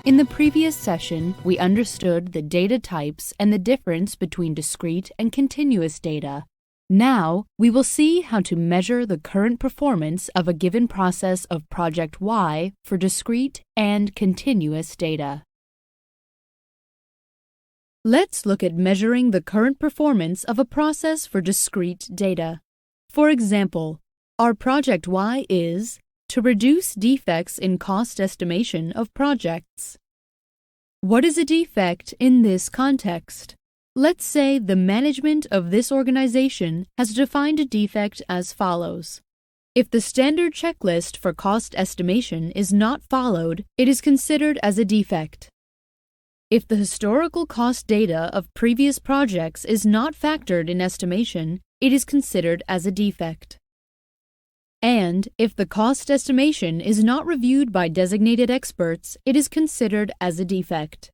In the previous session, we understood the data types and the difference between discrete and continuous data. Now, we will see how to measure the current performance of a given process of Project Y for discrete and continuous data. Let's look at measuring the current performance of a process for discrete data. For example, our Project Y is to reduce defects in cost estimation of projects. What is a defect in this context? Let's say the management of this organization has defined a defect as follows. If the standard checklist for cost estimation is not followed, it is considered as a defect. If the historical cost data of previous projects is not factored in estimation, it is considered as a defect. And if the cost estimation is not reviewed by designated experts, it is considered as a defect.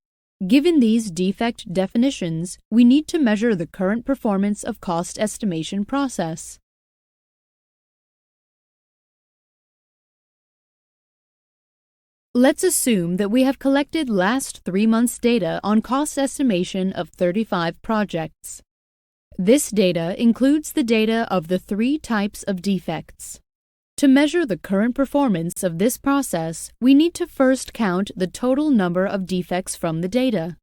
Given these defect definitions, we need to measure the current performance of cost estimation process. Let's assume that we have collected last 3 months' data on cost estimation of 35 projects. This data includes the data of the 3 types of defects. To measure the current performance of this process, we need to first count the total number of defects from the data.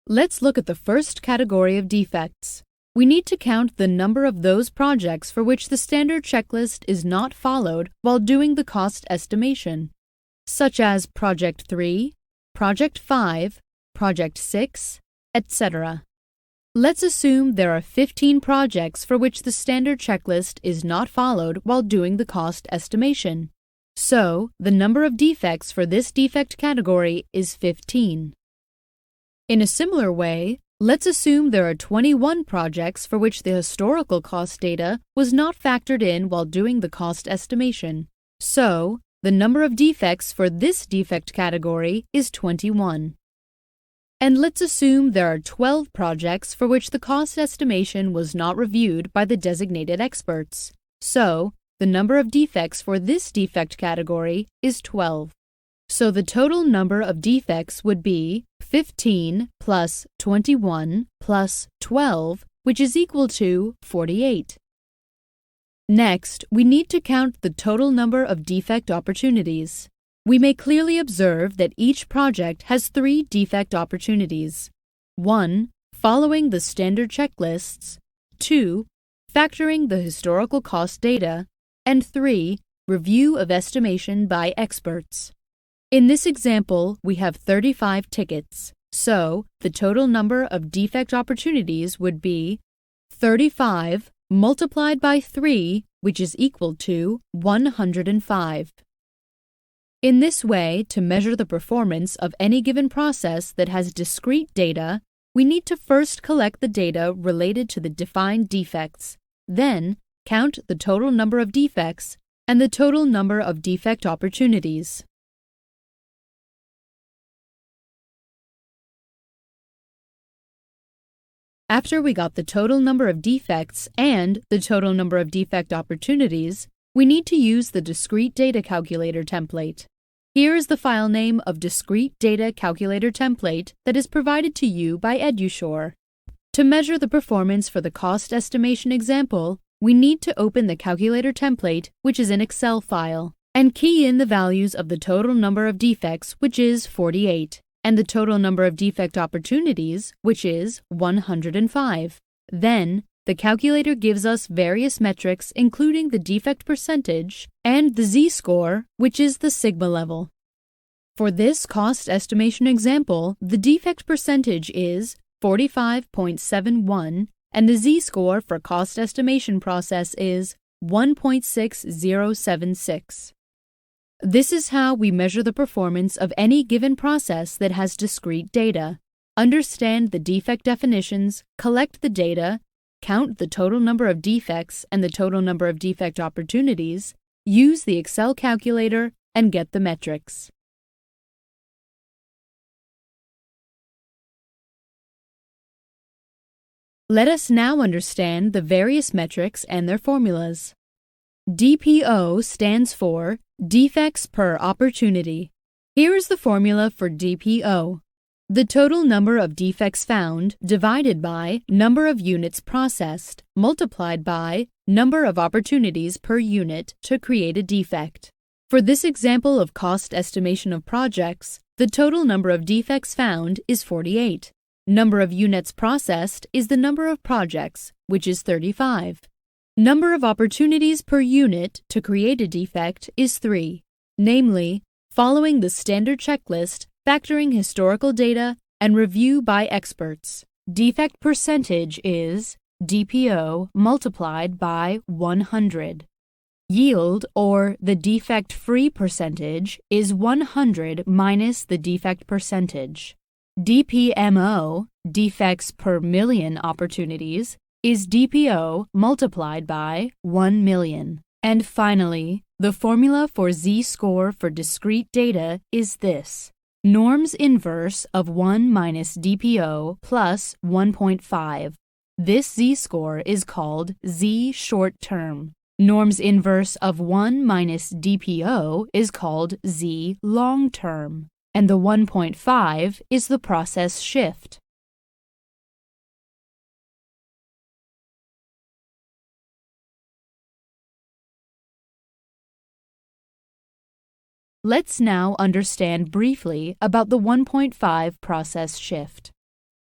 Let's look at the first category of defects. We need to count the number of those projects for which the standard checklist is not followed while doing the cost estimation, such as Project 3, Project 5, Project 6, etc. Let's assume there are 15 projects for which the standard checklist is not followed while doing the cost estimation. So, the number of defects for this defect category is 15. In a similar way, let's assume there are 21 projects for which the historical cost data was not factored in while doing the cost estimation. So, the number of defects for this defect category is 21. And let's assume there are 12 projects for which the cost estimation was not reviewed by the designated experts. So, the number of defects for this defect category is 12. So the total number of defects would be 15 plus 21 plus 12, which is equal to 48. Next, we need to count the total number of defect opportunities. We may clearly observe that each project has 3 defect opportunities. 1. Following the standard checklists. 2. Factoring the historical cost data. And 3. Review of estimation by experts. In this example, we have 35 tickets, so the total number of defect opportunities would be 35 multiplied by 3, which is equal to 105. In this way, to measure the performance of any given process that has discrete data, we need to first collect the data related to the defined defects, then count the total number of defects and the total number of defect opportunities. After we got the total number of defects and the total number of defect opportunities, we need to use the discrete data calculator template. Here is the file name of discrete data calculator template that is provided to you by Edushore. To measure the performance for the cost estimation example, we need to open the calculator template, which is an Excel file, and key in the values of the total number of defects, which is 48, and the total number of defect opportunities, which is 105. Then, the calculator gives us various metrics including the defect percentage and the z-score, which is the sigma level. For this cost estimation example, the defect percentage is 45.71 and the z-score for cost estimation process is 1.6076. This is how we measure the performance of any given process that has discrete data. Understand the defect definitions, collect the data, count the total number of defects and the total number of defect opportunities, use the Excel calculator, and get the metrics. Let us now understand the various metrics and their formulas. DPO stands for Defects per Opportunity. Here is the formula for DPO. The total number of defects found divided by number of units processed multiplied by number of opportunities per unit to create a defect. For this example of cost estimation of projects, the total number of defects found is 48. Number of units processed is the number of projects, which is 35. Number of opportunities per unit to create a defect is 3, namely, following the standard checklist, factoring historical data, and review by experts. Defect percentage is DPO multiplied by 100. Yield, or the defect-free percentage, is 100 minus the defect percentage. DPMO, defects per million opportunities, is DPO multiplied by 1 million. And finally, the formula for z-score for discrete data is this. Norm's inverse of 1 minus DPO plus 1.5. This z-score is called z-short-term. Norm's inverse of 1 minus DPO is called z-long-term. And the 1.5 is the process shift. Let's now understand briefly about the 1.5 process shift.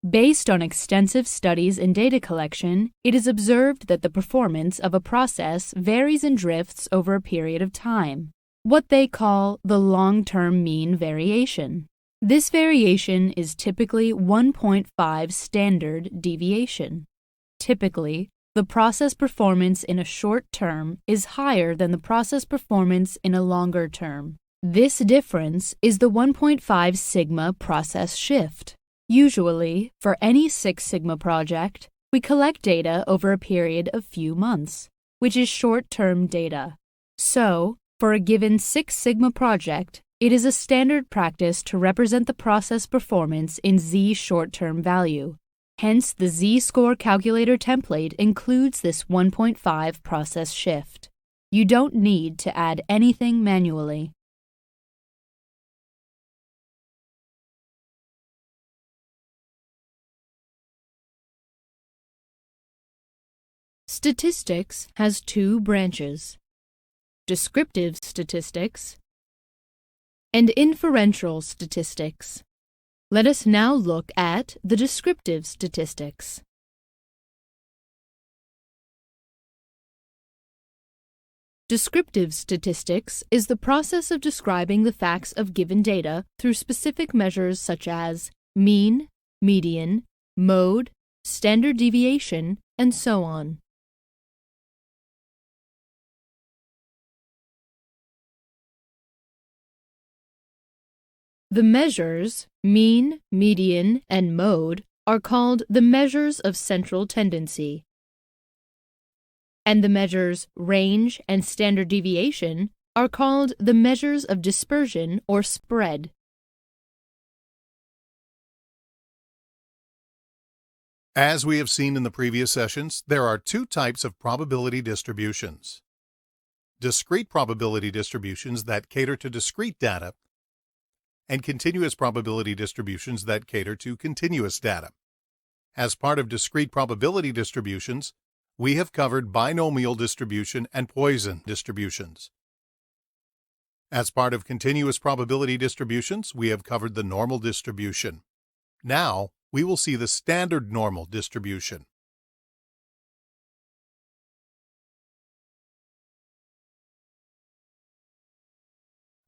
Based on extensive studies in data collection, it is observed that the performance of a process varies and drifts over a period of time, what they call the long-term mean variation. This variation is typically 1.5 standard deviation. Typically, the process performance in a short term is higher than the process performance in a longer term. This difference is the 1.5 sigma process shift. Usually, for any 6 sigma project, we collect data over a period of few months, which is short-term data. So, for a given 6 sigma project, it is a standard practice to represent the process performance in Z short-term value. Hence, the Z-score calculator template includes this 1.5 process shift. You don't need to add anything manually. Statistics has 2 branches: descriptive statistics and inferential statistics. Let us now look at the descriptive statistics. Descriptive statistics is the process of describing the facts of given data through specific measures such as mean, median, mode, standard deviation, and so on. The measures, mean, median, and mode, are called the measures of central tendency. And the measures range and standard deviation are called the measures of dispersion or spread. As we have seen in the previous sessions, there are 2 types of probability distributions. Discrete probability distributions that cater to discrete data, and continuous probability distributions that cater to continuous data. As part of discrete probability distributions, we have covered binomial distribution and Poisson distributions. As part of continuous probability distributions, we have covered the normal distribution. Now, we will see the standard normal distribution.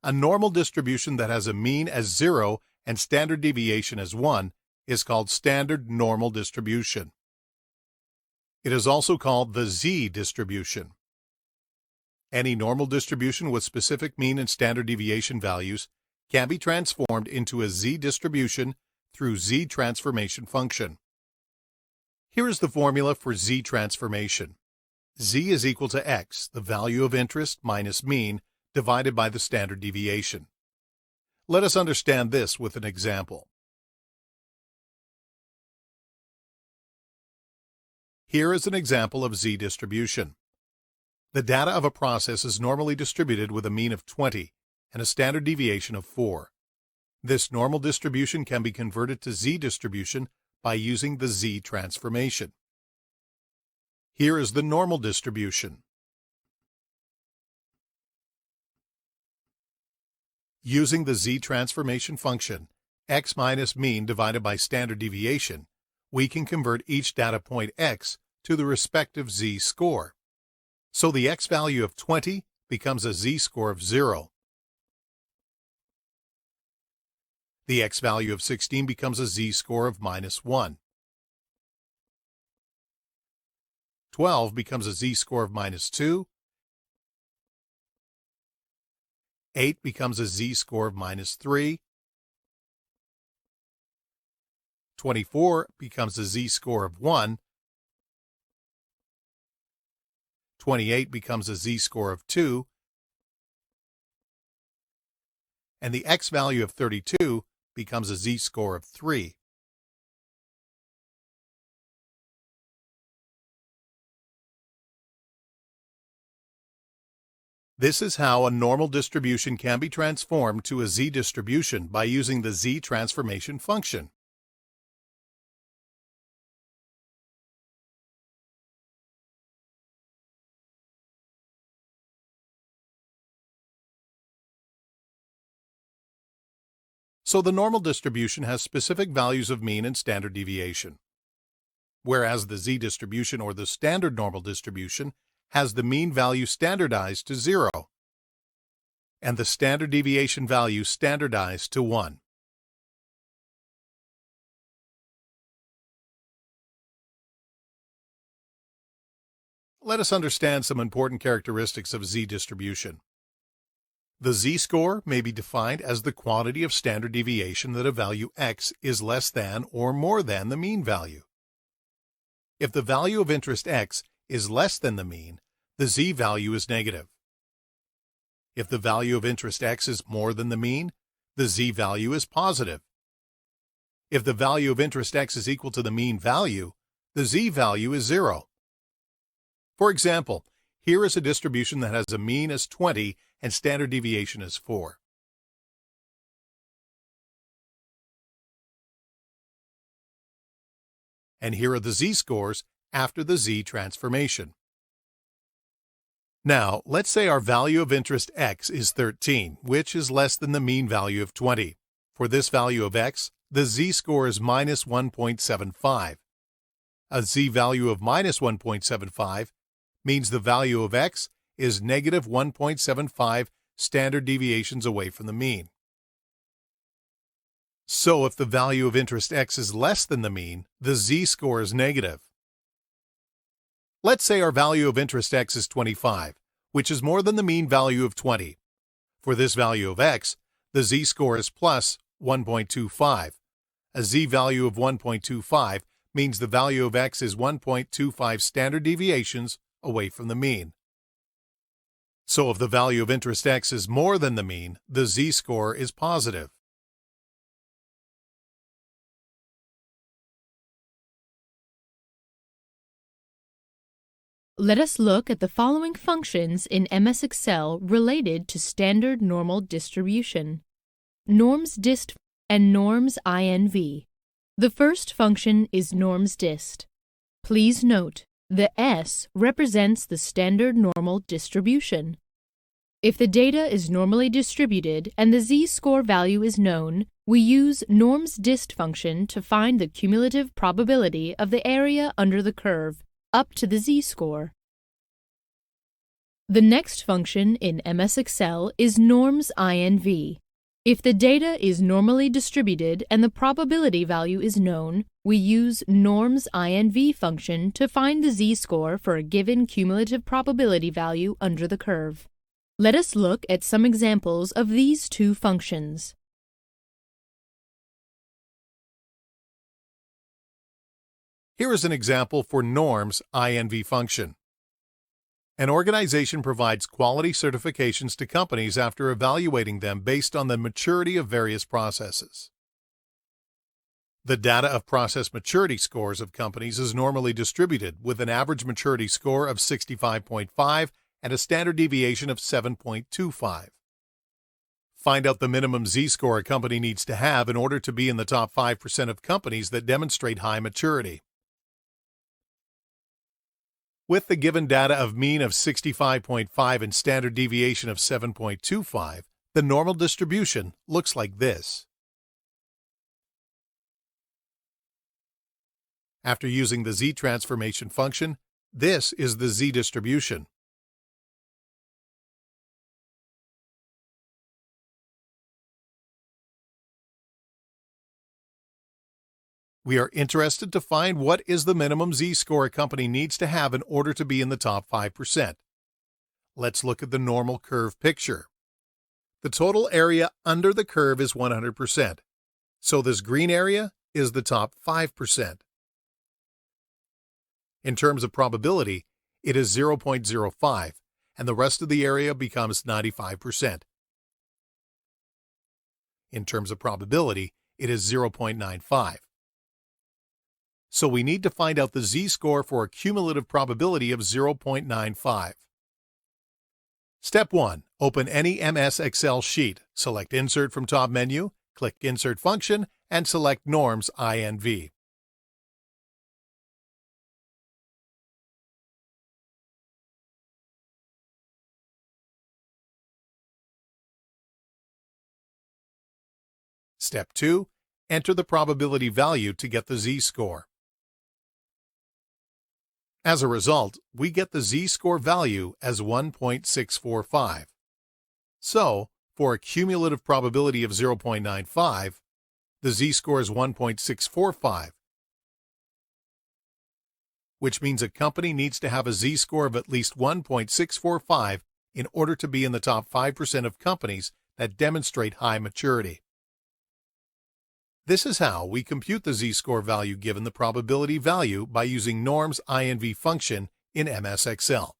A normal distribution that has a mean as 0 and standard deviation as 1 is called standard normal distribution. It is also called the Z distribution. Any normal distribution with specific mean and standard deviation values can be transformed into a Z distribution through Z transformation function. Here is the formula for Z transformation. Z is equal to X, the value of interest minus mean, divided by the standard deviation. Let us understand this with an example. Here is an example of Z distribution. The data of a process is normally distributed with a mean of 20 and a standard deviation of 4. This normal distribution can be converted to z-distribution by using the z transformation. Here is the normal distribution. Using the z transformation function, x minus mean divided by standard deviation, we can convert each data point x to the respective z-score. So the x value of 20 becomes a z-score of 0. The x value of 16 becomes a z-score of -1. 12 becomes a z-score of -2. 8 becomes a z-score of -3. 24 becomes a z-score of 1. 28 becomes a z-score of 2. And the x value of 32 becomes a z-score of 3. This is how a normal distribution can be transformed to a z-distribution by using the z transformation function. So the normal distribution has specific values of mean and standard deviation, whereas the z-distribution or the standard normal distribution has the mean value standardized to 0 and the standard deviation value standardized to 1. Let us understand some important characteristics of z-distribution. The z-score may be defined as the quantity of standard deviation that a value x is less than or more than the mean value. If the value of interest x is less than the mean, the z-value is negative. If the value of interest x is more than the mean, the z-value is positive. If the value of interest x is equal to the mean value, the z-value is 0. For example, here is a distribution that has a mean as 20 and standard deviation as 4. And here are the z-scores after the z transformation. Now, let's say our value of interest x is 13, which is less than the mean value of 20. For this value of x, the z-score is minus 1.75. A z-value of minus 1.75 means the value of x is negative 1.75 standard deviations away from the mean. So if the value of interest x is less than the mean, the z-score is negative. Let's say our value of interest x is 25, which is more than the mean value of 20. For this value of x, the z-score is plus 1.25. A z-value of 1.25 means the value of x is 1.25 standard deviations away from the mean. So if the value of interest x is more than the mean, the z-score is positive. Let us look at the following functions in MS Excel related to standard normal distribution: normsdist and normsinv. The first function is normsdist. Please note, the S represents the standard normal distribution. If the data is normally distributed and the z-score value is known, we use normsdist function to find the cumulative probability of the area under the curve up to the z-score. The next function in MS Excel is normsinv. If the data is normally distributed and the probability value is known, we use normsinv function to find the z-score for a given cumulative probability value under the curve. Let us look at some examples of these two functions. Here is an example for normsinv function. An organization provides quality certifications to companies after evaluating them based on the maturity of various processes. The data of process maturity scores of companies is normally distributed with an average maturity score of 65.5 and a standard deviation of 7.25. Find out the minimum Z-score a company needs to have in order to be in the top 5% of companies that demonstrate high maturity. With the given data of mean of 65.5 and standard deviation of 7.25, the normal distribution looks like this. After using the Z transformation function, this is the Z distribution. We are interested to find what is the minimum Z-score a company needs to have in order to be in the top 5%. Let's look at the normal curve picture. The total area under the curve is 100%, so this green area is the top 5%. In terms of probability, it is 0.05, and the rest of the area becomes 95%. In terms of probability, it is 0.95. So we need to find out the Z-score for a cumulative probability of 0.95. Step 1. Open any MS Excel sheet. Select Insert from top menu, click Insert Function, and select Norms INV. Step 2. Enter the probability value to get the Z-score. As a result, we get the Z-score value as 1.645. So, for a cumulative probability of 0.95, the Z-score is 1.645, which means a company needs to have a Z-score of at least 1.645 in order to be in the top 5% of companies that demonstrate high maturity. This is how we compute the Z-score value given the probability value by using Norms INV function in MS Excel.